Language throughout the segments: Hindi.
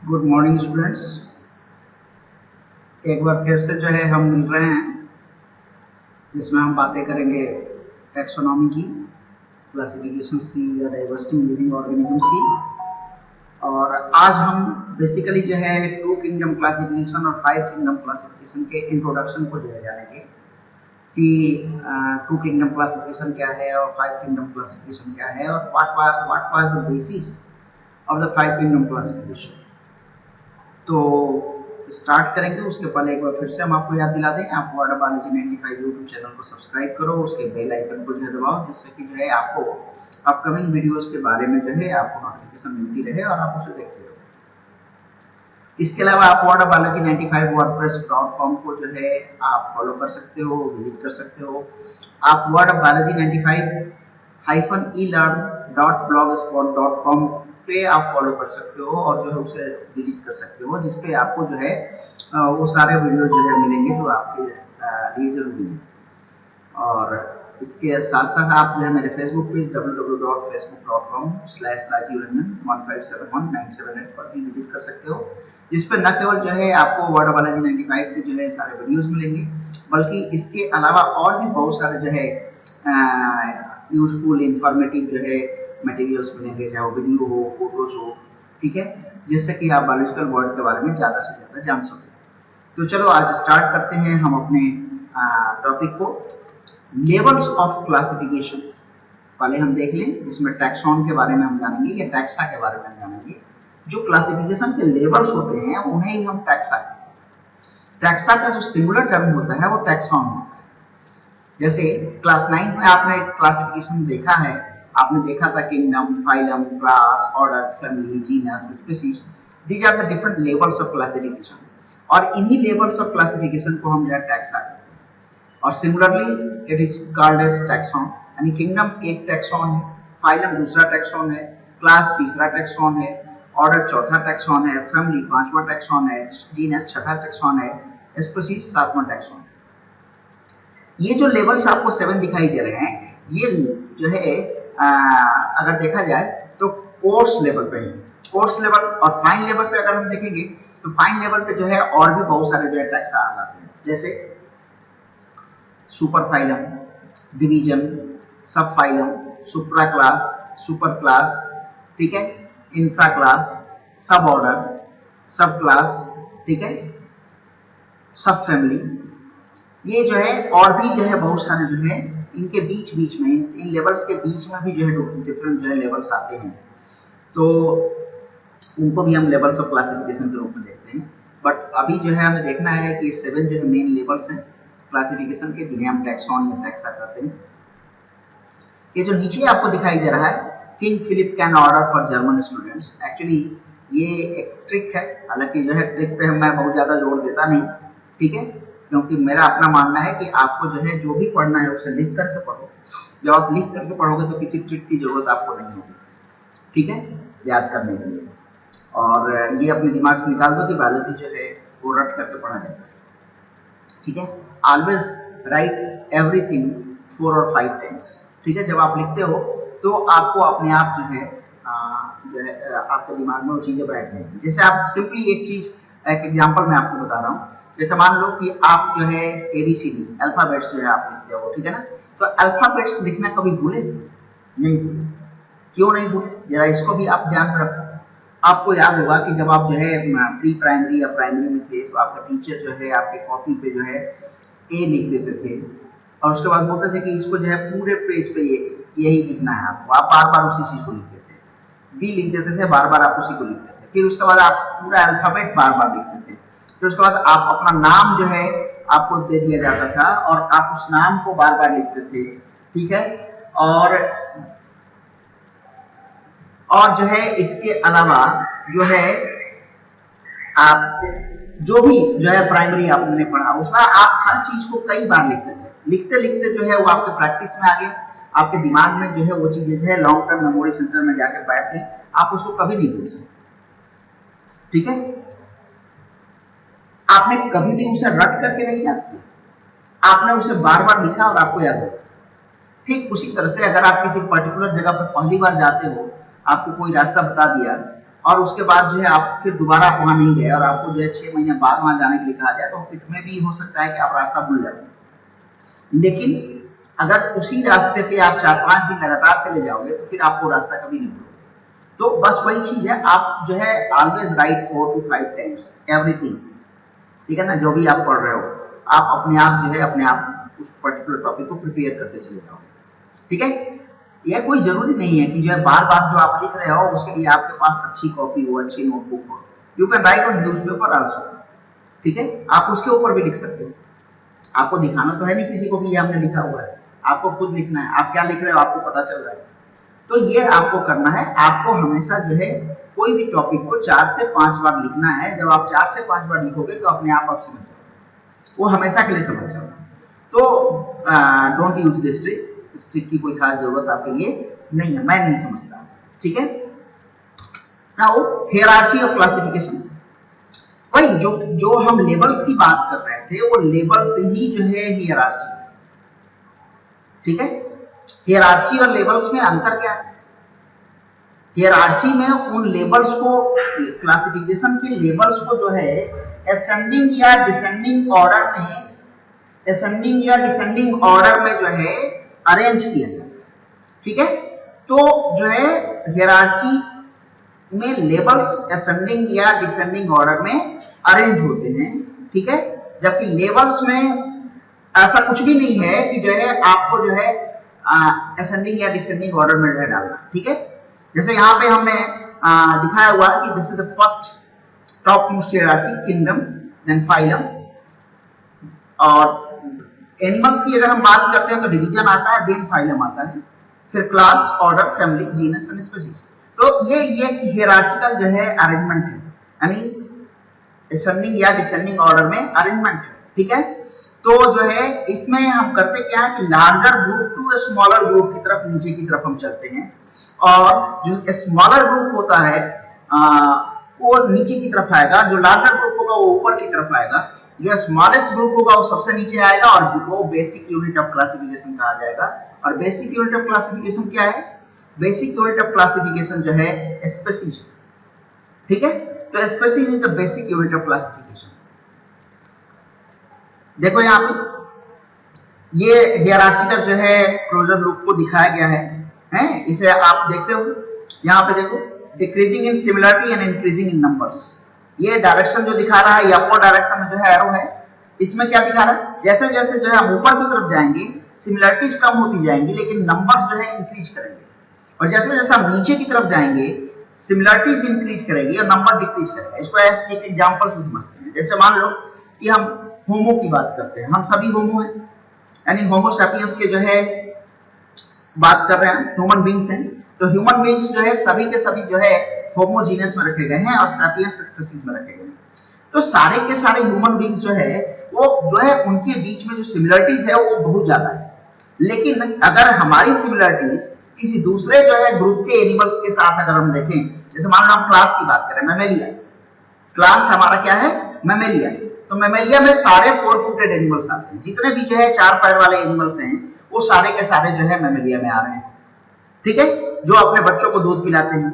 Good morning students. एक बार फिर से जो है हम मिल रहे हैं, जिसमें हम बातें करेंगे टैक्सोनॉमी की, क्लासिफिकेशंस की या डाइवर्सिटी इन लिविंग ऑर्गेनिजम्स की। और आज हम बेसिकली जो है टू किंगडम क्लासिफिकेशन और फाइव किंगडम क्लासिफिकेशन के इंट्रोडक्शन को जो है जानेंगे कि टू किंगडम क्लासिफिकेशन क्या है और फाइव किंगडम क्लासिफिकेशन क्या है और what was the basis of the five kingdom classification. तो स्टार्ट करेंगे उसके पहले एक बार फिर से हम आपको याद दिला दें, आप वर्ड बायोलॉजी 95 यूट्यूब चैनल को सब्सक्राइब करो, उसके बेल आइकन को जो है दबाओ, जिससे कि जो है आपको अपकमिंग वीडियोस के बारे में जो है आपको नोटिफिकेशन मिलती रहे और आप उसे देखते रहो। इसके अलावा आप वर्ड बायोलॉजी 95 wordpress.com को जो है आप फॉलो कर सकते हो, विजिट कर सकते हो। आप वर्ड बायोलॉजी 95 -elearn.blogspot.com पे आप फॉलो कर सकते हो और जो है उसे विजिट कर सकते हो, जिसपे आपको जो है वो सारे वीडियो जो है मिलेंगे जो आपके लिए जरूरी है। और इसके साथ साथ आप जो है मेरे फेसबुक पेज www.facebook.com/rajiv-1571978 पर भी विजिट कर सकते हो, जिस पर न केवल जो है आपको वर्ड बायोलॉजी 95 के जो है सारे वीडियोस मिलेंगे, बल्कि इसके अलावा और भी बहुत सारे जो है यूजफुल इंफॉर्मेटिव जो है मटेरियल्स मिलेंगे, चाहे वो वीडियो हो, फोटोज हो, ठीक है, जिससे कि आप बायोलॉजिकल वर्ल्ड के बारे में ज़्यादा से ज़्यादा जान सकें। तो चलो आज स्टार्ट करते हैं हम अपने टॉपिक को, लेवल्स ऑफ क्लासिफिकेशन। पहले हम देख लें, जिसमें टैक्सॉन के बारे में हम जानेंगे या टैक्सा के बारे में हम जानेंगे। जो क्लासिफिकेशन के लेवल्स होते हैं उन्हें ही हम टैक्सा कहते हैं। टैक्सा का जो सिंगुलर टर्म होता है वो टैक्सॉन होता है। जैसे क्लास 9 में आपने क्लासिफिकेशन देखा है, आपने देखा था kingdom, phylum, class, order, family, genus, species. These are the different levels of classification, और इन्हीं लेवल्स ऑफ क्लासिफिकेशन को हम जो है टैक्सा कहते हैं। और similarly it is called as taxon, यानी किंगडम एक टैक्सॉन है, फाइलम दूसरा टैक्सॉन है, क्लास तीसरा टैक्सॉन है, ऑर्डर चौथा टैक्सॉन है, फैमिली पांचवा टैक्सॉन है, जीनस छठा टैक्सॉन है, स्पीशीज सातवां टैक्सॉन है। ये जो लेवल्स आपको 7 दिखाई दे रहे हैं, ये जो है अगर देखा जाए तो कोर्स लेवल पे है। कोर्स लेवल और फाइन लेवल पे अगर हम देखेंगे तो फाइन लेवल पे जो है और भी बहुत सारे जो है टैक्सा आ जाते हैं, जैसे सुपर फाइलम, डिवीजन, सब फाइलम, सुप्रा क्लास, सुपर क्लास, ठीक है, इंफ्रा क्लास, सब ऑर्डर, सब क्लास, ठीक है, सब फैमिली। ये जो है और भी जो है बहुत सारे जो है इनके बीच बीच में, इन लेवल्स के बीच में भी जो है डिफरेंट जो है लेवल्स आते हैं, तो उनको भी हम लेवल्स ऑफ क्लासिफिकेशन के रूप में देखते हैं। बट अभी जो है हमें देखना है कि 7 जो है मेन लेवल्स हैं क्लासिफिकेशन के, जिन्हें हम टैक्सॉन या टैक्सा कहते हैं। ये जो नीचे आपको दिखाई दे रहा है, king Philip can order for German students, actually ये एक ट्रिक है, हालांकि जो है ट्रिक पे मैं बहुत ज़्यादा जोर देता नहीं, ठीक है, क्योंकि मेरा अपना मानना है कि आपको जो है जो भी पढ़ना है उसे लिख करके पढ़ो। जब आप लिख करके पढ़ोगे तो किसी ट्रिक की जरूरत आपको नहीं होगी, ठीक है, याद करने के लिए। और ये अपने दिमाग से निकाल दो कि बायोलॉजी जो है वो रट करके पढ़ा जाता है, ठीक है। ऑलवेज राइट एवरीथिंग 4 और 5 टाइम्स, ठीक है। जब आप लिखते हो तो आपको अपने आप जो है आपके दिमाग में वो चीज़ें बैठ जाएंगी। जैसे आप सिंपली एक चीज़, एक एग्जांपल मैं आपको बता रहा हूँ, जैसे मान लो कि आप जो है ABCD अल्फाबेट्स जो है आप लिखते हो, ठीक है ना, तो अल्फाबेट्स लिखना कभी भूले नहीं भूले। क्यों नहीं भूले, जरा इसको भी आप ध्यान में रखो। आपको याद होगा कि जब आप जो है प्री प्राइमरी या प्राइमरी में थे तो आपका टीचर जो है आपके कॉपी पे जो है ए लिख देते थे, और उसके बाद बोलते थे कि इसको जो है पूरे पेज पे यही लिखना है आपको, आप बार बार उसी चीज को लिखते थे। बी लिख देते थे, बार बार आप उसी को लिखते थे, फिर उसके बाद आप पूरा अल्फाबेट बार बार लिखते थे, फिर उसके बाद आप अपना नाम जो है आपको दे दिया जाता था और आप उस नाम को बार बार लिखते थे, ठीक है। और जो है इसके अलावा जो है आप जो भी जो है प्राइमरी आपने पढ़ा उसमें आप हर चीज को कई बार लिखते थे, लिखते लिखते जो है वो आपके प्रैक्टिस में आ गया, आपके दिमाग में जो है वो चीजें जो है लॉन्ग टर्म मेमोरी सेंटर में जाकर बैठ गई, आप उसको कभी नहीं भूल सकते, ठीक है। आपने कभी भी उसे रट करके नहीं याद किया, आपने उसे बार बार लिखा और आपको याद होगा। ठीक उसी तरह से अगर आप किसी पर्टिकुलर जगह पर पहली बार जाते हो, आपको कोई रास्ता बता दिया और उसके बाद जो है आप फिर दोबारा आप वहां नहीं गए और आपको जो है 6 महीने बाद वहां जाने के लिए कहा जाए, तो इसमें भी हो सकता है कि आप रास्ता भूल जाओ। लेकिन अगर उसी रास्ते पे आप 4-5 दिन लगातार चले जाओगे तो फिर आपको रास्ता कभी नहीं भूलोगे। तो बस वही चीज है, आप जो है always right 4 to 5 times everything, ठीक है ना, जो भी आप पढ़ रहे हो आप अपने आप जो है अपने आप उस पर्टिकुलर टॉपिक को प्रिपेयर करते चले जाओगे, ठीक है। यह कोई जरूरी नहीं है कि जो है बार बार जो आप लिख रहे हो उसके लिए आपके पास अच्छी कॉपी हो, अच्छी नोटबुक हो। You can write on newspaper also, ठीक है, आप उसके ऊपर भी लिख सकते हो। आपको दिखाना तो है नहीं किसी को कि ये हमने लिखा हुआ है, आपको खुद लिखना है। आप क्या लिख रहे हो आपको पता चल रहा है। तो ये आपको करना है, आपको हमेशा जो है कोई भी टॉपिक को 4 से 5 बार लिखना है। जब आप 4 से 5 बार लिखोगे तो अपने आप समझ जाओगे, वो हमेशा के लिए समझ जाओगे। तो डोंट यूज दिस ट्रिक, इस ट्रिक की कोई खास जरूरत आपके लिए नहीं है, मैं नहीं समझता, ठीक है। नाउ हायरार्की ऑफ क्लासिफिकेशन, वही जो हम लेबल्स की बात कर रहे थे वो लेबल्स ही जो है हायरार्की, ठीक है। हायरार्की और लेबल्स में अंतर क्या है? हायरार्की में उन लेबल्स को, क्लासिफिकेशन के लेबल्स को जो है असेंडिंग या डिसेंडिंग ऑर्डर में, असेंडिंग या डिसेंडिंग ऑर्डर में जो है अरेंज किया जाए, ठीक है। तो जो है हायरार्की में लेबल्स असेंडिंग या डिसेंडिंग ऑर्डर में अरेंज होते हैं, ठीक है। जबकि लेबल्स में ऐसा कुछ भी नहीं है कि जो है आपको जो है असेंडिंग या डिसेंडिंग ऑर्डर में डालना, ठीक है। जैसे यहाँ पे हमने दिखाया हुआ है कि this is the first top most hierarchy, kingdom, then phylum. और एनिमल्स की अगर हम बात करते हैं तो डिवीजन आता है, देन फाइलम आता है, फिर class, order, family, genus and species. तो ये हायरार्किकल जो है अरेंजमेंट है, यानी असेंडिंग या डिसेंडिंग ऑर्डर में अरेंजमेंट है, ठीक है। तो जो है इसमें हम करते क्या है कि larger group to smaller group की तरफ, नीचे की तरफ हम चलते हैं, और जो स्मॉलर ग्रुप होता है वो नीचे की तरफ आएगा, जो लार्जर ग्रुप होगा वो ऊपर की तरफ आएगा, जो स्मॉलेस्ट ग्रुप होगा वो सबसे नीचे आएगा, और वो बेसिक यूनिट ऑफ क्लासिफिकेशन कहा जाएगा। और बेसिक यूनिट ऑफ क्लासिफिकेशन क्या है? बेसिक यूनिट ऑफ क्लासिफिकेशन जो है स्पीशीज, ठीक है। तो species is the basic unit of classification. देखो यहाँ पे ये हायरार्किकल जो है क्लोजर लूप को दिखाया गया है, इसे आप देखते हो यहाँ पे देखो, decreasing in similarity and increasing in numbers. ये डायरेक्शन जो दिखा रहा है, ये अपर डायरेक्शन में जो है एरो है, इसमें क्या दिखा रहा है? जैसे जैसे जो है हम ऊपर की तरफ जाएंगे सिमिलरिटीज कम होती जाएंगी, लेकिन नंबर्स जो है इंक्रीज करेंगे। और जैसे जैसे हम नीचे की तरफ जाएंगे सिमिलरिटीज इंक्रीज करेगी और नंबर डिक्रीज करेगा। इसको ऐसे एक एग्जांपल से समझते हैं। जैसे मान लो कि हम होमो की बात करते हैं, हम सभी होमो हैं, यानी होमो सैपियंस के जो है बात कर रहे हैं, ह्यूमन बींग्स हैं। तो ह्यूमन बींग्स जो है सभी के सभी जो है होमोजीनियस में रखे गए हैं और सैपियंस स्पीशीज में रखे गए हैं। तो सारे के सारे ह्यूमन बींग्स जो है वो जो है उनके बीच में जो सिमिलरिटीज है वो बहुत ज्यादा है। लेकिन अगर हमारी सिमिलरिटीज किसी दूसरे जो है ग्रुप के एनिमल्स के साथ अगर हम देखें, जैसे मान लो हम क्लास की बात करें, मैमेलिया, क्लास हमारा क्या है? मैमेलिया। तो मैमेलिया में सारे 4 फुटेड एनिमल्स आते हैं, जितने भी जो है 4 पैर वाले एनिमल्स हैं वो सारे के सारे जो है मैमेलिया में आ रहे हैं, ठीक है, जो अपने बच्चों को दूध पिलाते हैं,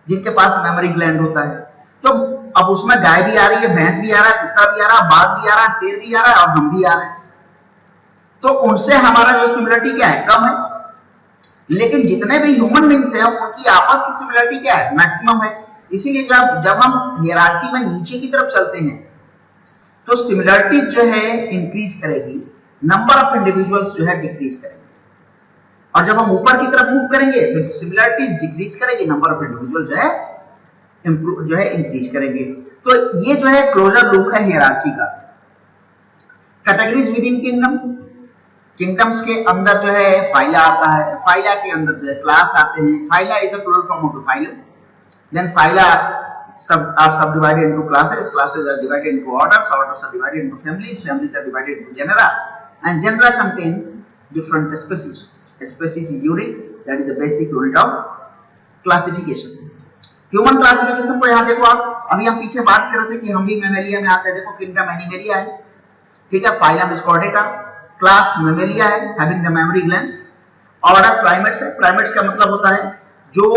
जिनके पास मेमोरी ग्लैंड होता है। तो अब उसमें गाय भी आ रही है, भैंस भी आ रहा है, कुत्ता भी आ रहा है, बाघ भी आ रहा है, शेर भी आ रहा है और हम भी आ रहे हैं। तो उनसे हमारा जो सिमिलरिटी क्या है? कम है। लेकिन जितने भी ह्यूमन बींग्स हैं उनकी आपस की सिमिलरिटी क्या है? मैक्सिमम है। इसीलिए जब हम हायरार्की में नीचे की तरफ चलते हैं तो सिमिलरिटी जो है इंक्रीज करेगी, नंबर ऑफ इंडिविजुअल्स जो है डिक्रीज करेंगे। और जब हम ऊपर की तरफ मूव करेंगे तो सिमिलरिटीज डिक्रीज करेगी, नंबर ऑफ इंडिविजुअल जो है इंक्रीज करेंगे। तो ये जो है क्लोजर लूप है हायरार्की का। Categories with in kingdom, kingdoms के अंदर जो है फाइला आता है, फाइला के अंदर जो है क्लास आते हैं। Phyla is the plural form of phylum. Then phyla are subdivided into classes, classes are divided into orders, orders are divided into families, families are divided into genera, and genera contain different species. Species is unit, that is the basic unit of classification. Human classification को यहाँ देखो आप, अभी हम पीछे बात कर रहे थे कि हम भी मैमेलिया में आते हैं। देखो किंगडम एनिमेलिया है, ठीक है, phylum is chordata, class mammalia है having the mammary glands, order primates है। प्राइमेट्स का मतलब होता है जो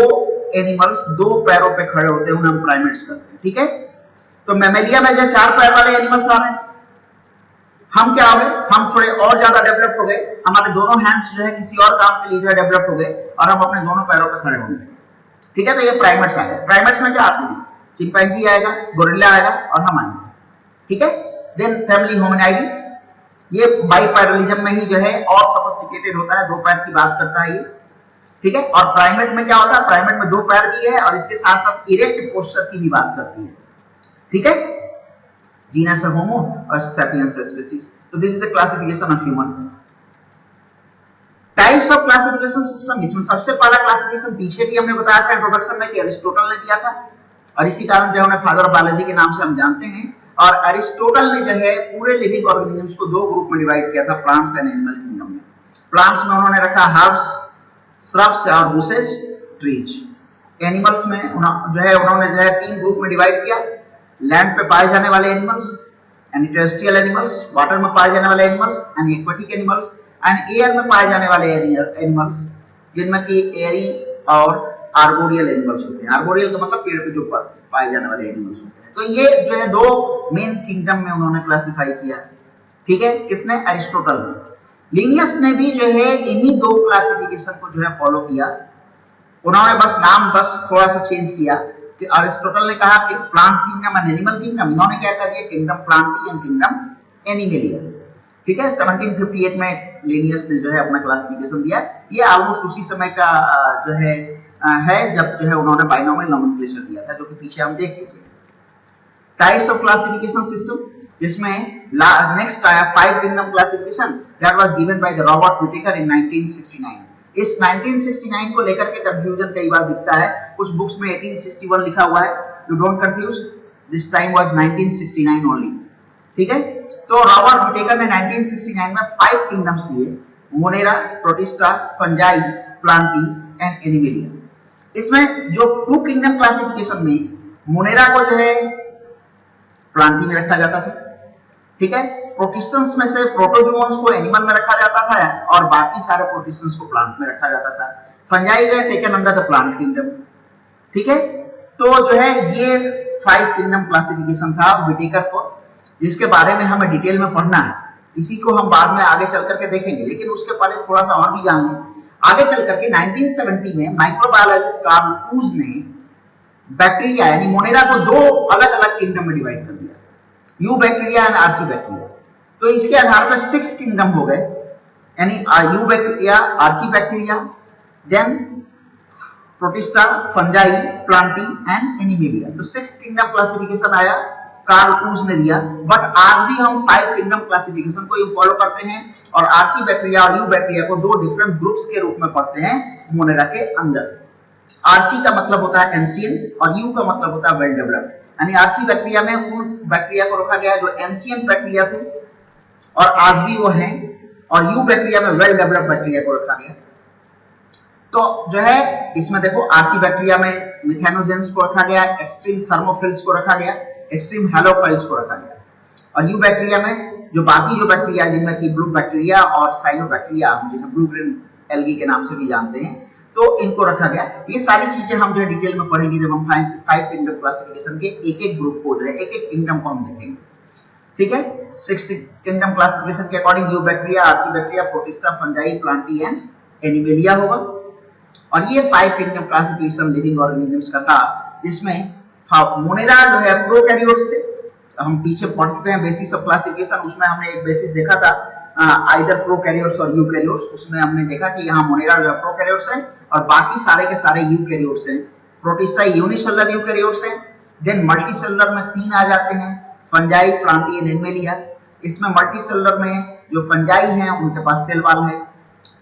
एनिमल्स दो पैरों पे खड़े होते हैं उन्हें हम प्राइमेट्स कहते हैं। ठीक है, तो मैमेलिया में जो चार पैर वाले एनिमल्स आ रहे हैं, हम क्या हो गए, हम थोड़े और ज्यादा डेवलप हो गए, हमारे दोनों हैंड्स जो है किसी और काम के लिए जो है डेवलप हो गए और हम अपने दोनों पैरों पे खड़े होंगे। ठीक है, तो ये प्राइमेट्स आ गए। प्राइमेट्स में क्या आते हैं, चिंपैंजी आएगा, गोरिल्ला आएगा और हम आएंगे। ठीक है, देन फैमिली होमिनाइडी, ये बाइपैरलिज्म में ही जो है और सोफिस्टिकेटेड होता है, दो पैर की बात करता है ये। ठीक है, और प्राइमेट में क्या होता है, प्राइमेट में दो पैर भी है और इसके साथ साथ इरेक्ट पोस्चर की भी बात करती है। ठीक है, जीनस है होमो और सैपियंस है स्पीशीज। तो this is the classification of human. Types of classification system, इसमें सबसे पहला क्लासिफिकेशन पीछे भी हमने बताया था इंट्रोडक्शन में कि अरिस्टोटल ने दिया था और इसी कारण जो है उन्हें फादर ऑफ बायोलॉजी के नाम से हम जानते हैं। और अरिस्टोटल ने जो है पूरे लिविंग ऑर्गेनिजम्स को दो ग्रुप में डिवाइड किया था, प्लांट्स एंड एनिमल किंगडम में। प्लांट्स में उन्होंने रखा हर्ब्स, श्रब्स और बुशेस, ट्रीज। एनिमल्स में उन्होंने जो है तीन ग्रुप में डिवाइड किया, लैंड पे पाए जाने वाले animals and terrestrial animals, water में पाए जाने वाले animals and aquatic animals, and air में पाए जाने वाले एनिमल्स जिनमें कि एरी और आर्बोरियल एनिमल्स होते हैं। आर्बोरियल का मतलब पेड़ पे जो पाए जाने वाले एनिमल्स होते हैं। तो ये जो है दो मेन किंगडम में उन्होंने क्लासिफाई किया। ठीक है, किसने, अरिस्टोटल ने। लिनियस ने भी जो है इन्हीं दो क्लासिफिकेशन को जो है फॉलो किया। उन्होंने बस नाम थोड़ा सा चेंज किया कि अरिस्टोटल ने कहा कि plant kingdom and animal kingdom, इन्होंने क्या कर दिया, kingdom Plantae and kingdom animalia. ठीक है, 1758 में लिनियस ने जो है अपना क्लासिफिकेशन दिया। ये ऑलमोस्ट उसी समय का जो है जब जो है उन्होंने बाइनोमियल नोमेनक्लेचर दिया था, जो कि पीछे हम देख चुके हैं। टाइप्स ऑफ क्लासिफिकेशन सिस्टम, जिसमें नेक्स्ट आया five kingdom classification that was given by the Robert Whittaker in 1969। इस 1969 को लेकर के कंफ्यूजन कई बार दिखता है, कुछ बुक्स में 1861 लिखा हुआ है, you don't confuse, this time was 1969 only. ठीक है, तो रॉबर्ट व्हिटेकर ने 1969 में फाइव किंगडम्स दिए, Monera, protista, fungi, plantae and animalia. इसमें जो टू किंगडम क्लासिफिकेशन में मोनेरा को जो है प्लांटी में रखा जाता था। ठीक है, प्रोटिस्टन्स में से प्रोटोजोअन्स को एनिमल में रखा जाता था और बाकी सारे प्रोटिस्टन्स को प्लांट में रखा जाता था। Fungi way taken under the plant kingdom. ठीक है, तो जो है ये फाइव किंगडम क्लासिफिकेशन था व्हिटेकर को, जिसके बारे में हमें डिटेल में पढ़ना है। इसी को हम बाद में आगे चल करके देखेंगे, लेकिन उसके पहले थोड़ा सा और भी जान लें। आगे चल करके 1970 में माइक्रोबायोलॉजिस्ट कार्ल कूज ने बैक्टीरिया यानी मोनेरा को दो अलग अलग किंगडम में डिवाइड कर दिया, eubacteria and archaebacteria. तो इसके आधार पर 6 किंगडम हो गए, यानी eubacteria, archaebacteria, then protista, fungi, plantae and animalia. तो 6 किंगडम क्लासिफिकेशन आया, कार्ल कूज ने दिया। बट आज भी हम 5 किंगडम क्लासिफिकेशन को फॉलो करते हैं और आर्ची बैक्टीरिया और यू बैक्टीरिया को दो डिफरेंट ग्रुप्स के रूप में पढ़ते हैं मोनेरा के अंदर। आर्ची का मतलब होता है एंशिएंट और यू का मतलब होता है वेल डेवलप्ड। यानी आर्ची बैक्टीरिया में उन बैक्टीरिया को रखा गया है जो एंशिएंट बैक्टीरिया थे और आज भी वो हैं, और यू बैक्टीरिया में वेल डेवलप्ड बैक्टीरिया को रखा गया। तो जो है इसमें देखो, आर्ची बैक्टीरिया में मिथेनोजेंस को रखा गया, एक्सट्रीम थर्मोफिल्स को रखा गया, एक्सट्रीम हैलोफाइल्स को रखा गया। और यू बैक्टीरिया में जो बाकी जो बैक्टीरिया जिनमें कि ब्लू बैक्टीरिया और साइनोबैक्टीरिया, जिन्हें ब्लू ग्रीन एल्गी के नाम से भी जानते हैं, तो इनको रखा गया। ये सारी चीजें हम जो है डिटेल में पढ़ेंगे जब हम फाइव किंगडम क्लासिफिकेशन के एक एक ग्रुप को जो है एक एक किंगडम को हम देखेंगे। ठीक है, 6 किंगडम क्लासिफिकेशन के according eubacteria, archaebacteria, protista, fungi, plantae and animalia होगा। और ये 5 किंगडम क्लासिफिकेशन लिविंग ऑर्गेनिजम्स का था, जिसमें मोनेरा जो है प्रोकैरियोट्स थे। हम पीछे पढ़ चुके हैं बेसिस ऑफ क्लासिफिकेशन, उसमें हमने एक बेसिस देखा था आइदर प्रोकैरियोट्स और यूकैरियोट्स। उसमें हमने देखा कि यहाँ मोनेरा जो है प्रोकैरियोट्स है और बाकी सारे के सारे यूकैरियोट्स हैं। प्रोटिस्टा यूनिसेलुलर यूकैरियोट्स हैं। देन मल्टीसेलुलर में 3 आ जाते हैं, फंजाई, प्लांटी एंड एनिमेलिया। इसमें मल्टीसेलुलर में जो फंजाई हैं उनके पास सेल वॉल है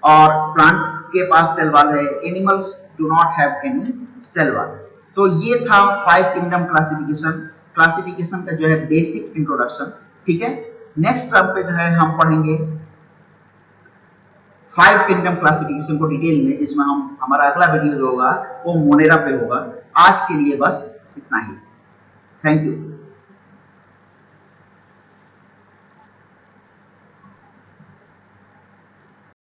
और प्लांट के पास सेल वॉल है। Animals do not have any cell wall. तो ये था 5 किंगडम क्लासिफिकेशन का जो है बेसिक इंट्रोडक्शन। ठीक है, नेक्स्ट टर्म पे जो है हम पढ़ेंगे 5 किंगडम क्लासिफिकेशन को डिटेल में, जिसमें हमारा अगला वीडियो जो होगा वो मोनेरा पे होगा। आज के लिए बस इतना ही। Thank you.